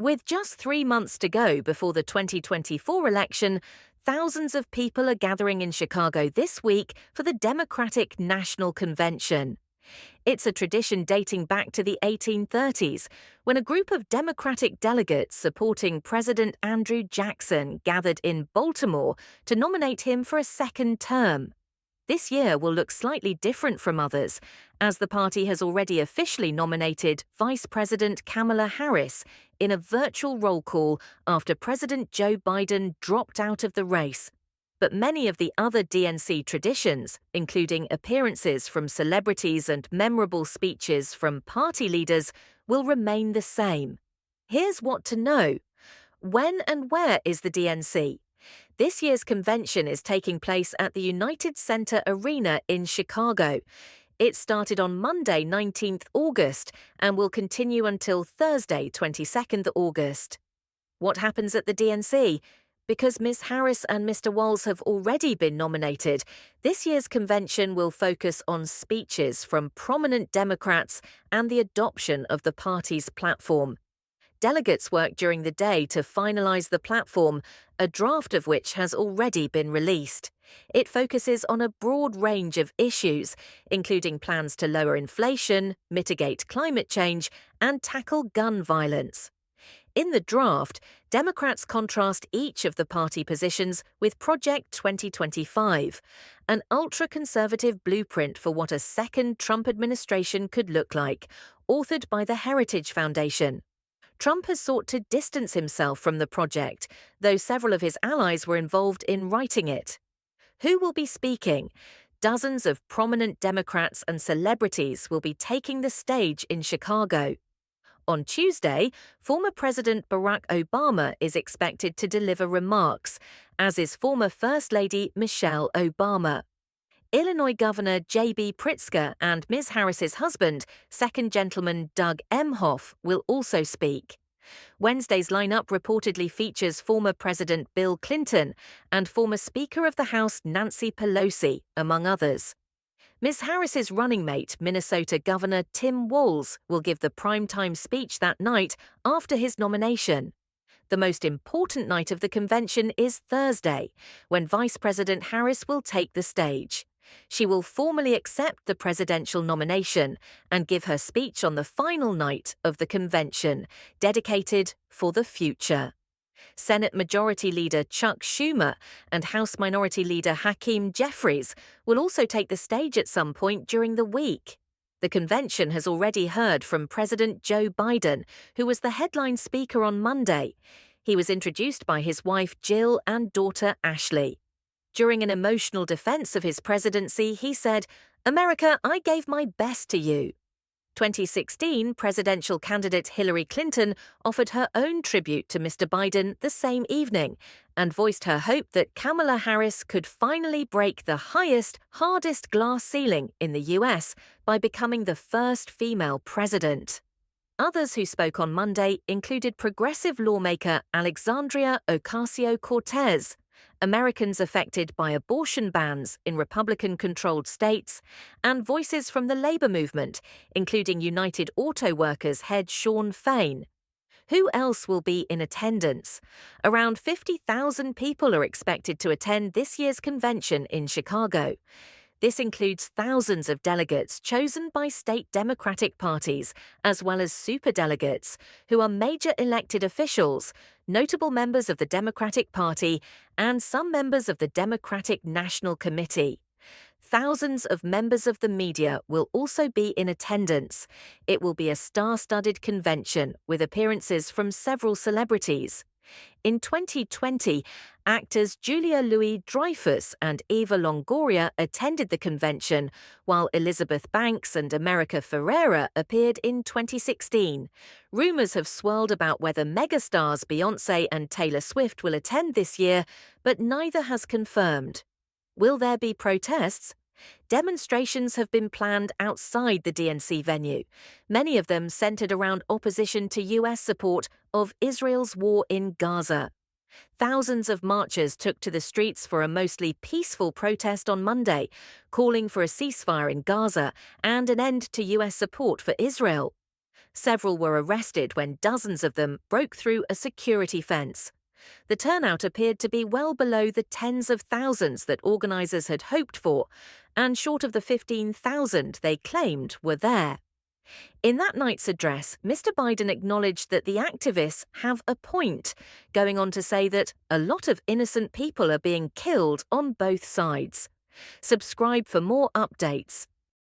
With just 3 months to go before the 2024 election, thousands of people are gathering in Chicago this week for the Democratic National Convention. It's a tradition dating back to the 1830s, when a group of Democratic delegates supporting President Andrew Jackson gathered in Baltimore to nominate him for a second term. This year will look slightly different from others, as the party has already officially nominated Vice President Kamala Harris in a virtual roll call after President Joe Biden dropped out of the race. But many of the other DNC traditions, including appearances from celebrities and memorable speeches from party leaders, will remain the same. Here's what to know. When and where is the DNC? This year's convention is taking place at the United Center Arena in Chicago. It started on Monday, 19th August, and will continue until Thursday, 22nd August. What happens at the DNC? Because Ms. Harris and Mr. Walz have already been nominated, this year's convention will focus on speeches from prominent Democrats and the adoption of the party's platform. Delegates work during the day to finalize the platform, a draft of which has already been released. It focuses on a broad range of issues, including plans to lower inflation, mitigate climate change, and tackle gun violence. In the draft, Democrats contrast each of the party positions with Project 2025, an ultra-conservative blueprint for what a second Trump administration could look like, authored by the Heritage Foundation. Trump has sought to distance himself from the project, though several of his allies were involved in writing it. Who will be speaking? Dozens of prominent Democrats and celebrities will be taking the stage in Chicago. On Tuesday, former President Barack Obama is expected to deliver remarks, as is former First Lady Michelle Obama. Illinois Governor J.B. Pritzker and Ms. Harris's husband, Second Gentleman Doug Emhoff, will also speak. Wednesday's lineup reportedly features former President Bill Clinton and former Speaker of the House Nancy Pelosi, among others. Ms. Harris's running mate, Minnesota Governor Tim Walz, will give the primetime speech that night after his nomination. The most important night of the convention is Thursday, when Vice President Harris will take the stage. She will formally accept the presidential nomination and give her speech on the final night of the convention, dedicated for the future. Senate Majority Leader Chuck Schumer and House Minority Leader Hakeem Jeffries will also take the stage at some point during the week. The convention has already heard from President Joe Biden, who was the headline speaker on Monday. He was introduced by his wife Jill and daughter Ashley. During an emotional defense of his presidency, he said, "America, I gave my best to you." 2016 presidential candidate Hillary Clinton offered her own tribute to Mr. Biden the same evening and voiced her hope that Kamala Harris could finally break the highest, hardest glass ceiling in the U.S. by becoming the first female president. Others who spoke on Monday included progressive lawmaker Alexandria Ocasio-Cortez, Americans affected by abortion bans in Republican-controlled states, and voices from the labor movement, including United Auto Workers head Shawn Fain. Who else will be in attendance? Around 50,000 people are expected to attend this year's convention in Chicago. This includes thousands of delegates chosen by state Democratic parties, as well as superdelegates, who are major elected officials, notable members of the Democratic Party, and some members of the Democratic National Committee. Thousands of members of the media will also be in attendance. It will be a star-studded convention with appearances from several celebrities. In 2020, actors Julia Louis-Dreyfus and Eva Longoria attended the convention, while Elizabeth Banks and America Ferrera appeared in 2016. Rumors have swirled about whether megastars Beyoncé and Taylor Swift will attend this year, but neither has confirmed. Will there be protests? Demonstrations have been planned outside the DNC venue, many of them centered around opposition to U.S. support of Israel's war in Gaza. Thousands of marchers took to the streets for a mostly peaceful protest on Monday, calling for a ceasefire in Gaza and an end to U.S. support for Israel. Several were arrested when dozens of them broke through a security fence. The turnout appeared to be well below the tens of thousands that organisers had hoped for, and short of the 15,000 they claimed were there. In that night's address, Mr. Biden acknowledged that the activists have a point, going on to say that a lot of innocent people are being killed on both sides. Subscribe for more updates.